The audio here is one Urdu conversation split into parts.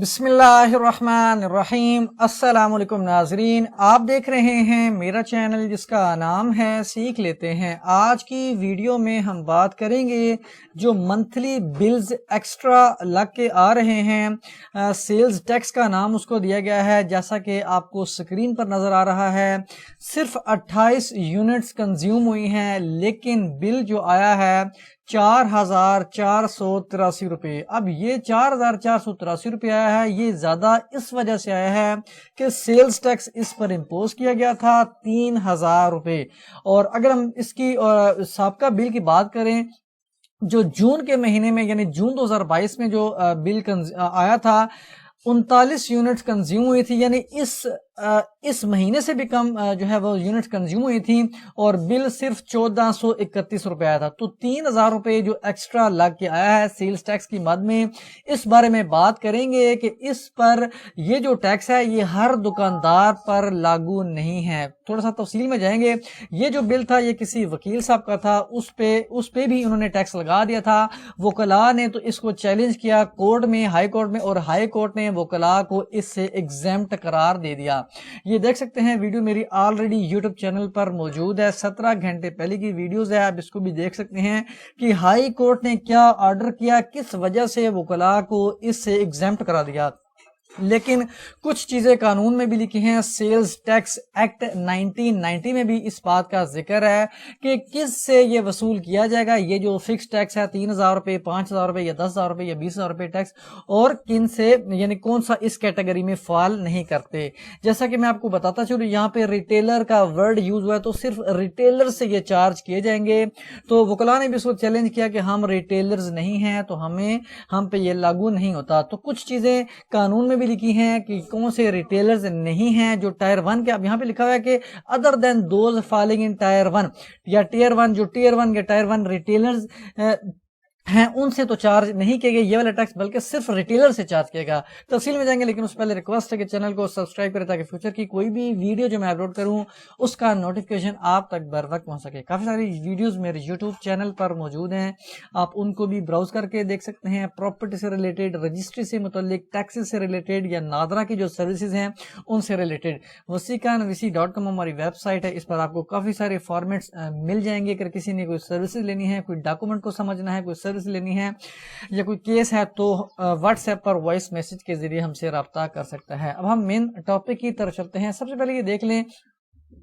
بسم اللہ الرحمن الرحیم۔ السلام علیکم ناظرین، آپ دیکھ رہے ہیں میرا چینل جس کا نام ہے سیکھ لیتے ہیں۔ آج کی ویڈیو میں ہم بات کریں گے جو منتھلی بلز ایکسٹرا لگ کے آ رہے ہیں، سیلز ٹیکس کا نام اس کو دیا گیا ہے، جیسا کہ آپ کو سکرین پر نظر آ رہا ہے۔ صرف 28 یونٹس کنزیوم ہوئی ہیں، لیکن بل جو آیا ہے 4483 روپے۔ اب یہ 4483 روپے آیا ہے، یہ زیادہ اس وجہ سے آیا ہے کہ سیلز ٹیکس اس پر امپوز کیا گیا تھا 3000 روپے۔ اور اگر ہم اس کی سابقہ بل کی بات کریں، جو جون کے مہینے میں یعنی جون 2022 میں جو بل آیا تھا 39 یونٹس کنزیوم ہوئی تھی، یعنی اس مہینے سے بھی کم جو ہے وہ یونٹ کنزیوم ہوئی تھی، اور بل صرف 1431 روپے آیا تھا۔ تو 3000 روپے جو ایکسٹرا لگ کے آیا ہے سیلز ٹیکس کی مد میں، اس بارے میں بات کریں گے کہ اس پر یہ جو ٹیکس ہے یہ ہر دکاندار پر لاگو نہیں ہے۔ تھوڑا سا تفصیل میں جائیں گے۔ یہ جو بل تھا یہ کسی وکیل صاحب کا تھا، اس پہ بھی انہوں نے ٹیکس لگا دیا تھا۔ وکلاء نے تو اس کو چیلنج کیا کورٹ میں، ہائی کورٹ میں، اور ہائی کورٹ نے وکلاء کو اس سے ایگزیمپٹ قرار دے دیا۔ یہ دیکھ سکتے ہیں، ویڈیو میری آلریڈی یوٹیوب چینل پر موجود ہے، 17 گھنٹے پہلے کی ویڈیوز ہے، آپ اس کو بھی دیکھ سکتے ہیں کہ ہائی کورٹ نے کیا آرڈر کیا، کس وجہ سے وکلاء کو اس سے ایگزیمپٹ کرا دیا۔ لیکن کچھ چیزیں قانون میں بھی لکھی ہیں، سیلز ٹیکس ایکٹ 1990 میں بھی اس بات کا ذکر ہے کہ کس سے یہ وصول کیا جائے گا، یہ جو فکس ٹیکس ہے 3000 روپے، 5000 روپے یا 10,000 روپے یا 20,000 روپے ٹیکس، اور کن سے یعنی کون سا اس کیٹیگری میں فال نہیں کرتے۔ جیسا کہ میں آپ کو بتاتا چلوں، یہاں پہ ریٹیلر کا ورڈ یوز ہوا ہے، تو صرف ریٹیلر سے یہ چارج کیے جائیں گے۔ تو وکلاء نے بھی اس کو چیلنج کیا کہ ہم ریٹیلرز نہیں ہیں، تو ہم پہ یہ لاگو نہیں ہوتا۔ تو کچھ چیزیں قانون میں بھی لکھی ہیں کہ کون سے ریٹیلرز نہیں ہیں جو ٹائر 1 کے، اب یہاں پہ لکھا ہوا ہے کہ other than those falling in tier 1 یا ٹائر 1، جو ٹائر 1 یا ٹائر 1 ریٹیلرز ہیں ان سے تو چارج نہیں کیے گئے یہ والا ٹیکس، بلکہ صرف ریٹیلر سے چارج کیے گا۔ تفصیل میں جائیں گے، لیکن اس پہلے ریکویسٹ ہے کہ چینل کو سبسکرائب کریں تاکہ فیوچر کی کوئی بھی ویڈیو جو میں اپلوڈ کروں اس کا نوٹیفیکیشن آپ تک بر وقت پہنچ سکے۔ کافی ساری ویڈیوز میرے یوٹیوب چینل پر موجود ہیں، آپ ان کو بھی براؤز کر کے دیکھ سکتے ہیں۔ پراپرٹی سے ریلیٹڈ، رجسٹری سے متعلق، ٹیکسز سے ریلیٹڈ یا نادرا کی جو سروسز ہیں ان سے ریلیٹڈ۔ wasiqanvc.com ہماری ویب سائٹ ہے، اس پر آپ کو کافی سارے فارمیٹس مل جائیں گے۔ اگر کسی نے کوئی سروسز لینی ہے، کوئی ڈاکومنٹ کو سمجھنا ہے، کوئی سروس لینی ہے یا کوئی کیس ہے، تو واٹس ایپ پر وائس میسج کے ذریعے ہم سے رابطہ کر سکتا ہے۔ اب ہم مین ٹاپک کی طرف چلتے ہیں۔ سب سے پہلے یہ دیکھ لیں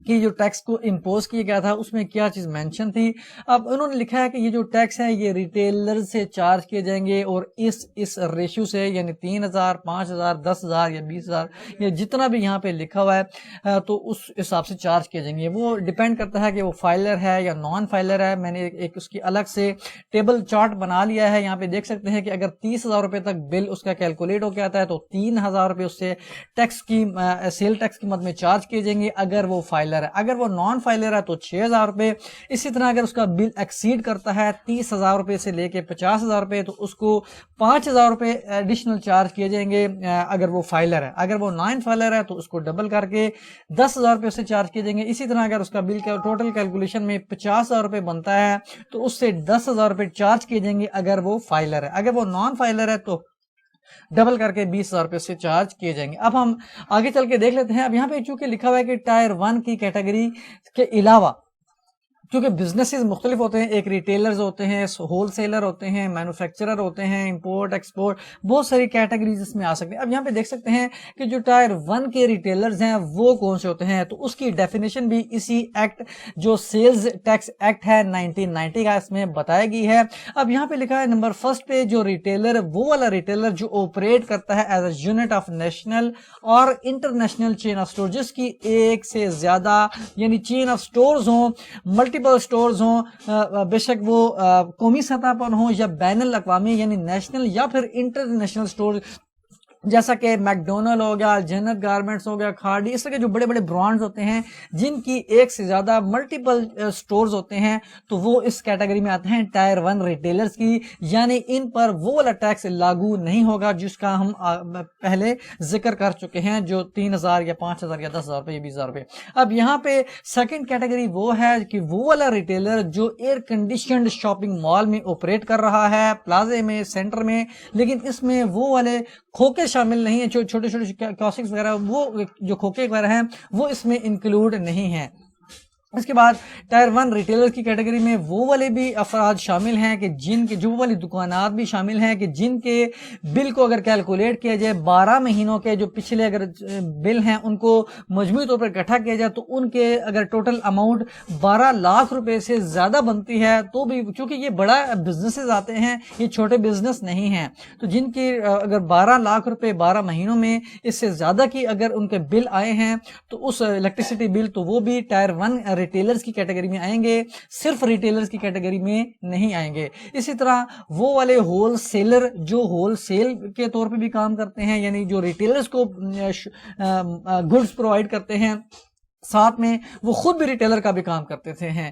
کہ جو ٹیکس کو امپوز کیا گیا تھا اس میں کیا چیز مینشن تھی۔ اب انہوں نے لکھا ہے کہ یہ جو ٹیکس ہے یہ ریٹیلر سے چارج کیے جائیں گے، اور اس ریشیو سے، یعنی 3000، 5000، 10,000 یا 20,000 یا جتنا بھی یہاں پہ لکھا ہوا ہے تو اس حساب سے چارج کیے جائیں گے۔ وہ ڈیپینڈ کرتا ہے کہ وہ فائلر ہے یا نان فائلر ہے۔ میں نے ایک اس کی الگ سے ٹیبل چارٹ بنا لیا ہے، یہاں پہ دیکھ سکتے ہیں کہ اگر 30,000 روپے تک بل اس کا کیلکولیٹ ہو کے آتا ہے تو 3,000 روپے اس سے ٹیکس کی سیل ٹیکس کی مد میں چارج کیے جائیں گے اگر وہ فائلر ہے۔ اگر وہ نان فائلر ہے تو 6,000 روپے۔ اسی طرح اگر اس کا بل ایکسیڈ کرتا ہے 30,000 روپے سے لے کے 50,000 روپے تو اس کو 5,000 روپے ایڈیشنل چارج کیے جائیں گے اگر وہ فائلر ہے۔ اگر وہ نان فائلر ہے تو اس کو ڈبل کر کے 10,000 روپے سے چارج کیے جائیں گے۔ اسی طرح اگر اس کا بل کا ٹوٹل کیلکولیشن میں 50,000 روپے بنتا ہے تو اس سے 10,000 روپے چارج کیے جائیں گے اگر وہ فائلر ہے۔ اگر وہ نان فائلر ہے تو ڈبل کر کے 20,000 روپے سے چارج کیے جائیں گے۔ اب ہم آگے چل کے دیکھ لیتے ہیں۔ اب یہاں پہ چونکہ لکھا ہوا ہے کہ ٹائر 1 کی کیٹیگری کے علاوہ، کیونکہ بزنسز مختلف ہوتے ہیں، ایک ریٹیلرز ہوتے ہیں، ہول سیلر ہوتے ہیں، مینوفیکچرر ہوتے ہیں، امپورٹ ایکسپورٹ، بہت ساری کیٹیگریز اس میں آ سکتے ہیں۔ اب یہاں پہ دیکھ سکتے ہیں کہ جو ٹائر 1 کے ریٹیلرز ہیں وہ کون سے ہوتے ہیں، تو اس کی ڈیفینیشن بھی اسی ایکٹ جو سیلز ٹیکس ایکٹ ہے 1990 کا اس میں بتائی گئی ہے۔ اب یہاں پہ لکھا ہے نمبر 1 پہ جو ریٹیلر، وہ والا ریٹیلر جو آپریٹ کرتا ہے as a unit of national اور انٹرنیشنل چین آف سٹور، جس کی ایک سے زیادہ یعنی چین آف سٹورز ہوں، ملٹیپل سٹورز ہوں، بے شک وہ قومی سطح پر ہوں یا بین الاقوامی یعنی نیشنل یا پھر انٹرنیشنل سٹورز، جیسا کہ میکڈونلڈ ہو گیا، جنت گارمنٹس ہو گیا، کھاڑی، اس طرح کے جو بڑے بڑے برانڈز ہوتے ہیں جن کی ایک سے زیادہ ملٹیپل سٹورز ہوتے ہیں تو وہ اس کیٹیگری میں آتے ہیں ٹائر 1 ریٹیلرز کی، یعنی ان پر وہ والا ٹیکس لاگو نہیں ہوگا جس کا ہم پہلے ذکر کر چکے ہیں، جو 3,000 یا 5,000 یا 10,000 روپے یا 20,000 روپے۔ اب یہاں پہ سیکنڈ کیٹیگری وہ ہے کہ وہ والا ریٹیلر جو ایئر کنڈیشنڈ شاپنگ مال میں آپریٹ کر رہا ہے، پلازے میں، سینٹر میں، لیکن اس میں وہ والے کھوکے شامل نہیں ہے, چھوٹے چھوٹے کیوسکس وغیرہ, وہ جو کھوکے وغیرہ ہیں وہ اس میں انکلوڈ نہیں ہیں. اس کے بعد ٹائر 1 ریٹیلر کی کیٹیگری میں وہ والے بھی افراد شامل ہیں کہ جن کے, جو والی دکانات بھی شامل ہیں کہ جن کے بل کو اگر کیلکولیٹ کیا جائے 12 مہینوں کے جو پچھلے اگر بل ہیں ان کو مجموعی طور پر اکٹھا کیا جائے تو ان کے اگر ٹوٹل اماؤنٹ 12 لاکھ روپے سے زیادہ بنتی ہے تو بھی, چونکہ یہ بڑا بزنسز آتے ہیں, یہ چھوٹے بزنس نہیں ہیں, تو جن کی اگر 12 لاکھ روپے 12 مہینوں میں اس سے زیادہ کی اگر ان کے بل آئے ہیں تو اس الیکٹریسٹی بل تو وہ بھی ٹائر 1 ریٹیلرز کی کیٹیگری میں آئیں گے, صرف ریٹیلرز کی کیٹیگری میں نہیں آئیں گے. اسی طرح وہ والے ہول سیلر جو ہول سیل کے طور پہ بھی کام کرتے ہیں, یعنی جو ریٹیلرز کو گڈز پرووائڈ کرتے ہیں, ساتھ میں وہ خود بھی ریٹیلر کا بھی کام کرتے تھے ہیں,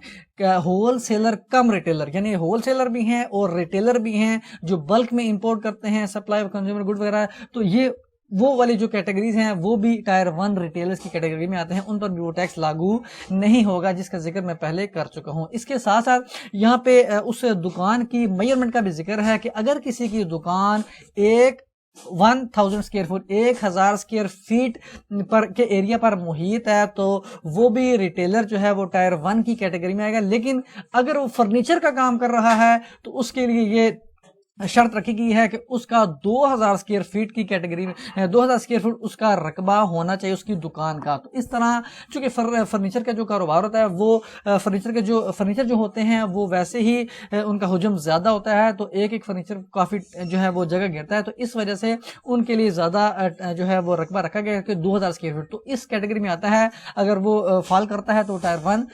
ہول سیلر کم ریٹیلر, یعنی ہول سیلر بھی ہیں اور ریٹیلر بھی ہیں جو بلک میں امپورٹ کرتے ہیں سپلائی آف کنزیومر گڈ وغیرہ. تو یہ وہ والی جو کیٹیگریز ہیں وہ بھی ٹائر 1 ریٹیلرز کی کیٹیگری میں آتے ہیں, ان پر بھی وہ ٹیکس لاگو نہیں ہوگا جس کا ذکر میں پہلے کر چکا ہوں. اس کے ساتھ ساتھ یہاں پہ اس دکان کی میجرمنٹ کا بھی ذکر ہے کہ اگر کسی کی دکان 1000 اسکوائر فٹ 1000 اسکوائر فیٹ پر کے ایریا پر محیط ہے تو وہ بھی ریٹیلر جو ہے وہ ٹائر 1 کی کیٹیگری میں آئے گا. لیکن اگر وہ فرنیچر کا کام کر رہا ہے تو اس کے لیے یہ شرط رکھی گئی ہے کہ اس کا 2000 اسکوائر فیٹ کی کیٹیگری میں 2000 اسکوائر فٹ اس کا رقبہ ہونا چاہیے اس کی دکان کا. تو اس طرح چونکہ فرنیچر کا جو کاروبار ہوتا ہے وہ فرنیچر جو ہوتے ہیں وہ ویسے ہی ان کا حجم زیادہ ہوتا ہے, تو ایک فرنیچر کافی جو ہے وہ جگہ گھیرتا ہے, تو اس وجہ سے ان کے لیے زیادہ جو ہے وہ رقبہ رکھا گیا کہ 2000 اسکوائر فٹ. تو اس کیٹیگری میں آتا ہے, اگر وہ فال کرتا ہے تو ٹائر 1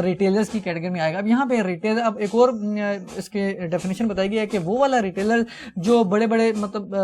ریٹیلرز کی کیٹیگری میں آئے گا. اب یہاں پہ ریٹیلر, اب ایک اور اس کے ڈیفینیشن بتائی گئی ہے کہ وہ والا ریٹیلر جو بڑے بڑے مطلب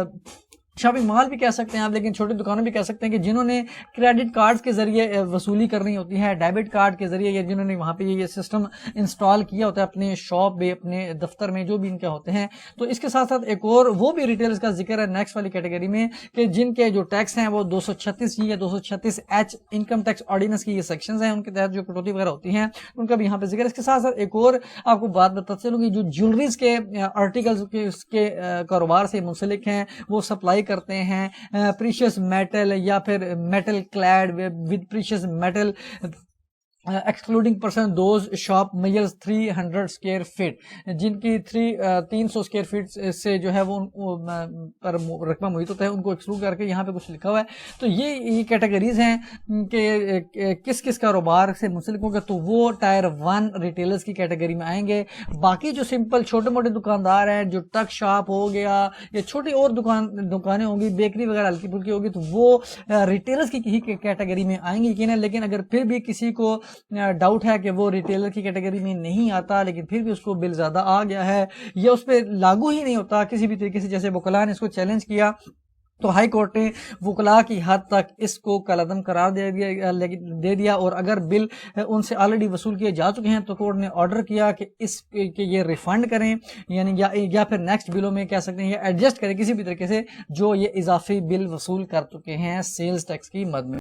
شاپنگ مال بھی کہہ سکتے ہیں آپ, لیکن چھوٹی دکانوں بھی کہہ سکتے ہیں کہ جنہوں نے کریڈٹ کارڈز کے ذریعے وصولی کرنی ہوتی ہے, ڈیبٹ کارڈ کے ذریعے, یا جنہوں نے وہاں پہ یہ سسٹم انسٹال کیا ہوتا ہے اپنے شاپ میں, اپنے دفتر میں, جو بھی ان کے ہوتے ہیں. تو اس کے ساتھ ساتھ ایک اور وہ بھی ریٹیلرز کا ذکر ہے نیکسٹ والی کیٹیگری میں کہ جن کے جو ٹیکس ہیں وہ 236 یا 236H انکم ٹیکس آرڈیننس کی یہ سیکشنز ہیں, ان کے تحت جو کٹوتی وغیرہ ہوتی ہیں ان کا بھی یہاں پہ ذکر ہے. اس کے ساتھ ساتھ ایک اور آپ کو بات بتاتے چلوں گی, جو جیولریز کے آرٹیکلز کے کاروبار سے منسلک ہیں وہ سپلائی کرتے ہیں پریشیس میٹل یا پھر metal clad with precious metal excluding person those shop measures 300 square feet, جن کی 300 اسکوائر فٹ سے جو ہے وہ پر رقبہ محیط ہوتا ہے, ان کو ایکسکلوڈ کر کے یہاں پہ کچھ لکھا ہوا ہے. تو یہ کیٹیگریز ہیں کہ کس کس کاروبار سے منسلک ہوگا, تو وہ ٹائر 1 ریٹیلرز کی کیٹیگری میں آئیں گے. باقی جو سمپل چھوٹے موٹے دکاندار ہیں, جو ٹک شاپ ہو گیا یا چھوٹی اور دکانیں ہوں گی, بیکری وغیرہ ہلکی پھلکی ہوگی, تو وہ ریٹیلرز کی ہی کیٹیگری میں آئیں گی. لیکن اگر پھر بھی کسی کو ڈاؤٹ ہے کہ وہ ریٹیلر کی کیٹیگری میں نہیں آتا لیکن پھر بھی اس کو بل زیادہ آ گیا ہے یا اس پہ لاگو ہی نہیں ہوتا کسی بھی طریقے سے, جیسے وکلاء نے اس کو چیلنج کیا تو ہائی کورٹ نے وکلاء کی حد تک اس کو کالعدم قرار دے دیا, اور اگر بل ان سے آلریڈی وصول کیے جا چکے ہیں تو کورٹ نے آرڈر کیا کہ یہ ریفنڈ کریں, یعنی یا پھر نیکسٹ بلوں میں کہہ سکتے ہیں یا ایڈجسٹ کریں کسی بھی طریقے سے جو یہ اضافی بل وصول کر چکے ہیں سیلز ٹیکس کی مد میں.